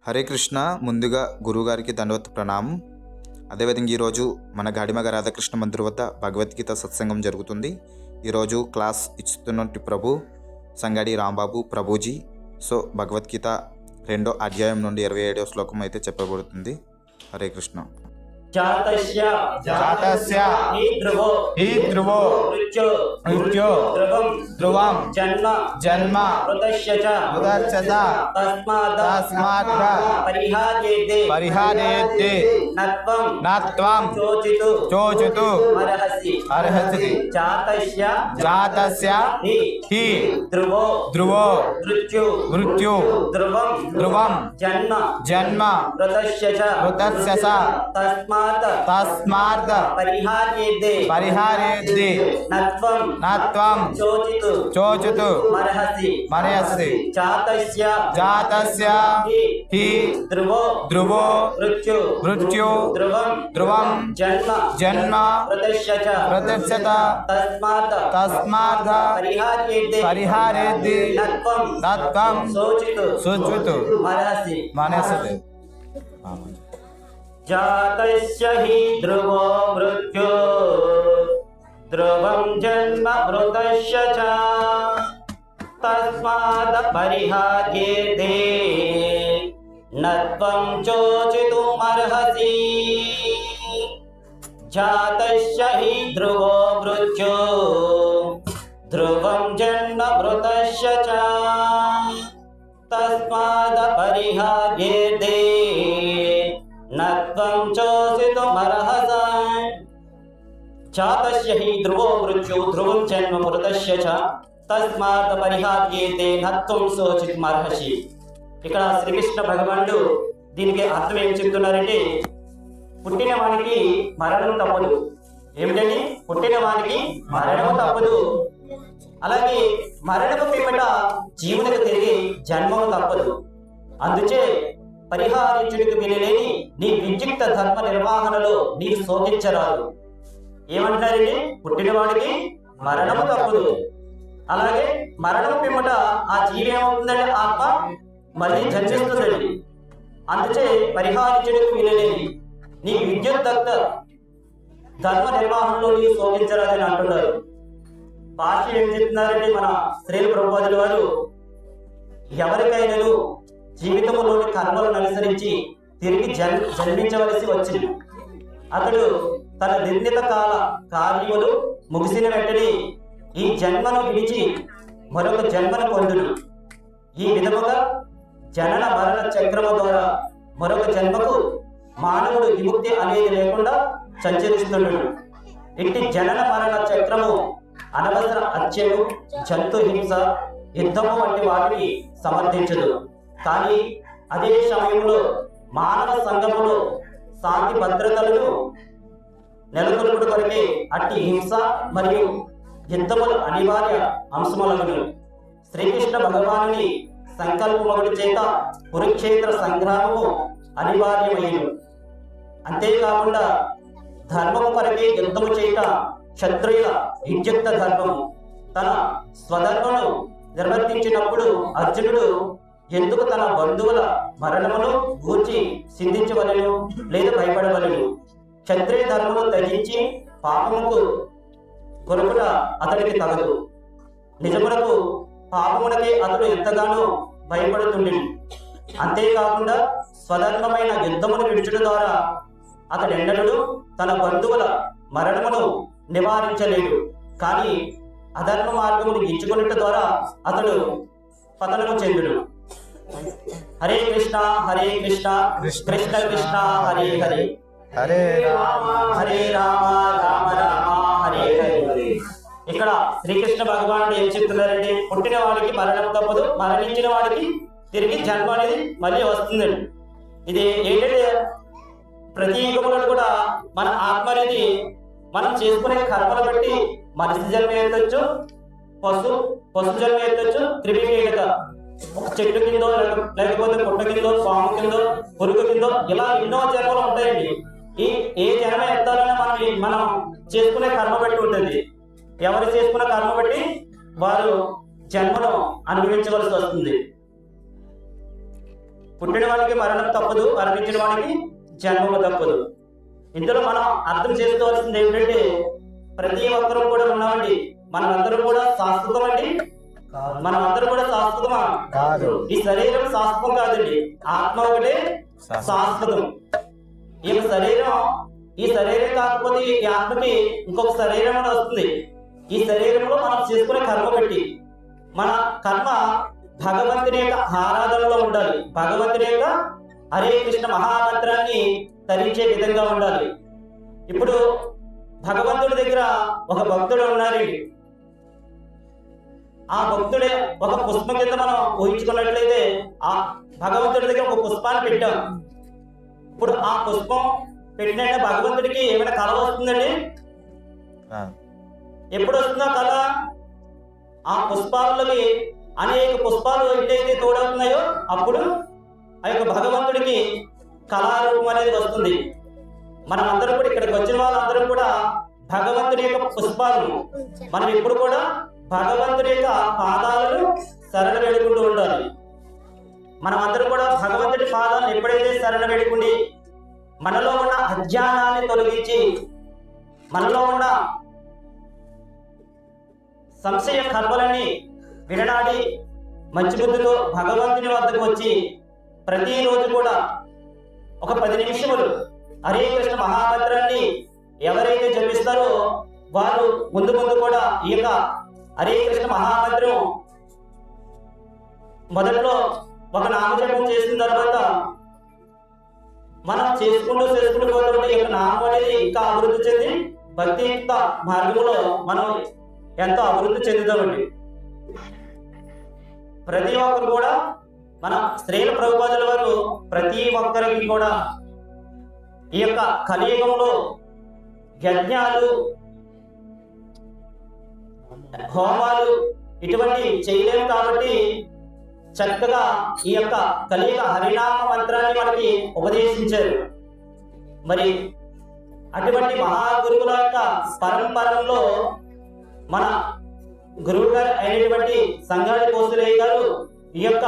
హరే కృష్ణ. ముందుగా గురువుగారికి దండవత్ ప్రణామం. అదేవిధంగా ఈరోజు మన గాడిమగ రాధాకృష్ణ మందిర్ వద్ద భగవద్గీత సత్సంగం జరుగుతుంది. ఈరోజు క్లాస్ ఇస్తున్నట్టు ప్రభు సంగడి రాంబాబు ప్రభుజీ. సో భగవద్గీత 2వ అధ్యాయం నుండి 27వ శ్లోకం అయితే చెప్పబడుతుంది. హరే కృష్ణ. జాతస్య హి ధ్రువో మృత్యో ధ్రువం జన్మ మృతస్య మృతస్య తస్మాత్ పరిహార్యేతే నత్వం చోచితు అర్హసి. జాతస్య హి ధ్రువో మృత్యు ధ్రువం జన్మ మృతస్య తస్మాత్ పరిహార్యేతే నత్వం చోచితు అర్హసి. జాతస్య హి ధ్రువో మృత్యు ధ్రువం జన్మ మృతస్య తస్మాత్ పరిహార్యేతే నత్వం చోచితు అర్హసి. జాతస్య హి ధ్రువో మృత్యు ధ్రువం జన్మ మృతస్య చ తస్మాత్ పరిహార్యేతే నత్వం చోచితుమర్హసి. జాతస్య హి ధ్రువో మృత్యు ధ్రువం జన్మ మృతస్య చ తస్మాత్ పరిహార్యేతే నత్వం చోచితుమర్హసి. జాతస్య హి ధ్రువో మృత్యు ధ్రువం జన్మ మృతస్య చ తస్మాత్ పరిహార్యేతే నత్వం చోచితుమర్హసి. ఇక్కడ శ్రీకృష్ణ భగవానుడు దీనికి అర్థం ఏం చెప్తున్నారంటే, పుట్టిన వానికి మరణం తప్పదు. ఏమిటండి? పుట్టిన వానికి మరణము తప్పదు. అలాగే మరణము పిమ్మట జీవునికి తిరిగి జన్మము తప్పదు. అందుచే పరిహారించుడికి వీలులేని నీ విద్యుక్త ధర్మ నిర్వహణలో నీకు శోధించరాదు. ఏమంటారండి? పుట్టినవాడికి మరణము తప్పదు. అలాగే మరణం పిమ్మట ఆ జీవి ఏమవుతుందండి? ఆత్మ మళ్ళీ జన్మిస్తుందండి. అందుచే పరిహారించుడికి వీలులేని నీ విద్యుత్ ధర్మ నిర్వహణలో నీకు శోధించరాదని అంటున్నారు. భాష ఏం చెప్తున్నారంటే మన శ్రీల ప్రభుపాదుల వారు, ఎవరికైనాను జీవితంలోని కర్మలను అనుసరించి తిరిగి జన్మించవలసి వచ్చింది. అతడు తన నిర్ణీత కాల కార్యములు ముగిసిన వెంటనే ఈ జన్మను విడిచి మరొక జన్మను పొందును. ఈ విధముగా జనన మరణ చక్రము ద్వారా మరొక జన్మకు మానవుడు విముక్తి అనేది లేకుండా సంచరిస్తున్నాడు. ఇట్టి జనన మరణ చక్రము అనవసర హత్యలు, జంతు హింస, యుద్ధము వంటి వాటిని సమర్థించదు. కానీ అదే సమయంలో మానవ సంఘములో శాంతి భద్రతలను నెలకొల్పుడు కొరకే అట్టి హింస మరియు యుద్ధములు అనివార్య అంశములను. శ్రీకృష్ణ భగవానుని సంకల్పమొకటి చేత కురుక్షేత్ర సంగ్రామము అనివార్యమైనది. అంతేకాకుండా ధర్మము కొరకే యుద్ధము చేయట క్షత్రియుల విద్యుక్త ధర్మము. తన స్వధర్మను నిర్వర్తించినప్పుడు అర్జునుడు ఎందుకు తన బంధువుల మరణమును గూర్చి చింతించవలెను లేదా భయపడవలెను? క్షత్రియ ధర్మము త్యజించి పాపముకు కొరకుట అతడికి తగదు. నిజమునకు పాపమునకే అతడు ఎంతగానో భయపడుతుండెను. అంతేకాకుండా స్వధర్మమైన యుద్ధమును విడుచుట ద్వారా అతడెన్నడూ తన బంధువుల మరణమును నివారించలేడు. కానీ అధర్మ మార్గమును ఎంచుకున్నట్టు ద్వారా అతడు పతనము చెందుడు. హరే కృష్ణ కృష్ణ కృష్ణ హరే హరే హరే రామ హరే రామ రామ రామ హరే హరే. ఇక్కడ శ్రీకృష్ణ భగవానుడు ఏం చెప్తున్నారంటే, పుట్టిన వాడికి మరణం తప్పదు, మరణించిన వాడికి తిరిగి జన్మ అనేది మళ్ళీ వస్తుందండి. ఇది ఏంటంటే, ప్రతి యుగములను కూడా మన ఆత్మ అనేది మనం చేసుకునే కర్మలు బట్టి మనిషి జన్మ ఎత్తొచ్చు, పశు జన్మ ఎత్తొచ్చు, త్రివికేట ఒక చెట్టు కిందో లేకపోతే పుట్ట కిందో, పాము కిందో, పురుగు కిందో, ఇలా ఎన్నో జన్మలు ఉంటాయండి. ఏ జన్మ ఎత్తాలని మనం చేసుకునే కర్మ బట్టి ఉంటుంది. ఎవరు చేసుకున్న కర్మ బట్టి వారు జన్మను అనుభవించవలసి వస్తుంది. పుట్టిన వాడికి మరణం తప్పదు, మరణించిన వాడికి జన్మము తప్పదు. ఇందులో మనం అర్థం చేసుకోవాల్సింది ఏంటంటే ప్రతి ఒక్కరూ కూడా ఉన్నామండి. మనమందరం కూడా శాశ్వతం అండి. మనమందరం కూడా శాశ్వతమా? కాదు. ఈ శరీరం శాశ్వతం కాదండి. ఆత్మ ఒకటే శాశ్వతం. ఈ శరీరం కాకపోతే ఈ ఆత్మకి ఇంకొక శరీరం కూడా వస్తుంది. ఈ శరీరంలో మనం చేసుకునే కర్మ పెట్టి మన కర్మ భగవంతుని యొక్క ఆరాధనలో ఉండాలి. భగవంతుని యొక్క హరే కృష్ణ మహామంత్రాన్ని తరించే విధంగా ఉండాలి. ఇప్పుడు భగవంతుడి దగ్గర ఒక భక్తుడు ఉన్నారండి. ఆ భక్తుడే ఒక పుష్పం కింద మనం ఊహించుకున్నట్లయితే ఆ భగవంతుడి దగ్గర ఒక పుష్పాన్ని పెట్టాం. ఇప్పుడు ఆ పుష్పం పెట్టినట్టే భగవంతుడికి ఏమైనా కళ వస్తుందండి? ఎప్పుడు వస్తుందో కళ? ఆ పుష్పాలకి అనేక పుష్పాలు ఎట్లయితే తోడవుతున్నాయో అప్పుడు ఆ యొక్క భగవంతుడికి కళారూపం అనేది వస్తుంది. మనం అందరం కూడా ఇక్కడికి వచ్చిన వాళ్ళందరం కూడా భగవంతుడి యొక్క పుష్పాలను మనం ఎప్పుడు కూడా భగవంతుడి యొక్క పాదాలను శరణ వేడుకుంటూ ఉండాలి. మనం అందరం కూడా భగవంతుడి పాదాలను ఎప్పుడైతే శరణ వేడుకుండి మనలో ఉన్న అజ్ఞానాన్ని తొలగించి మనలో ఉన్న సంశయ కర్మలని విడనాడి మంచి బుద్ధితో భగవంతుని వద్దకు వచ్చి ప్రతిరోజు కూడా ఒక 10 నిమిషములు హరే కృష్ణ మహామంత్రాన్ని ఎవరైతే జపిస్తారో వారు ముందు కూడా ఈ యొక్క హరే కృష్ణ మహామంత్రం మొదట్లో ఒక నామజపం చేసిన తర్వాత మనం చేసుకుంటూ పోతుంటే ఈ యొక్క నామం అనేది ఇంకా అభివృద్ధి చెంది భక్తియుక్త మార్గంలో మనం ఎంతో అభివృద్ధి చెందుతామండి. ప్రతి ఒక్కరు కూడా మన శ్రీల ప్రభుపాదుల వారు ప్రతి ఒక్కరికి కూడా ఈ యొక్క కలియుగంలో యజ్ఞాలు హోమాలు ఇటువంటి చేయలేము కాబట్టి చక్కగా ఈ యొక్క కలియుగ హరినామ మంత్రాన్ని మనకి ఉపదేశించారు. మరి అటువంటి మహాగురువుల యొక్క పరంపరలో మన గురువు గారు అయినటువంటి సంగాడి కోసులయ్య గారు ఈ యొక్క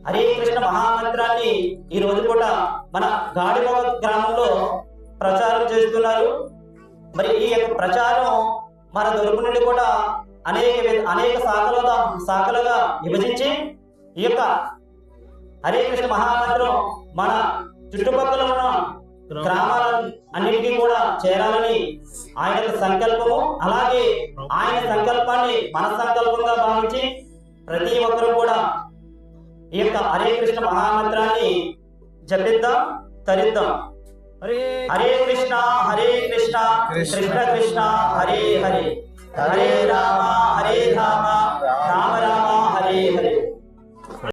హరే కృష్ణ మహామంత్రాన్ని ఈ రోజు కూడా మన గాడిమొగ గ్రామంలో ప్రచారం చేస్తున్నారు. మరి ఈ యొక్క ప్రచారం మన దొరుకు నుండి కూడా అనేక శాఖలుగా విభజించి ఈ యొక్క హరే కృష్ణ మహామంత్రం మన చుట్టుపక్కల ఉన్న గ్రామాల అన్నిటికీ కూడా చేరాలని ఆయన యొక్క సంకల్పము. అలాగే ఆయన సంకల్పాన్ని మన సంకల్పంగా భావించి ప్రతి ఒక్కరూ కూడా ఈ యొక్క హరే కృష్ణ మహామంత్రాన్ని జపిద్దాం, తరిద్దాం. హరే కృష్ణ కృష్ణ కృష్ణ హరే హరే, హరే రామ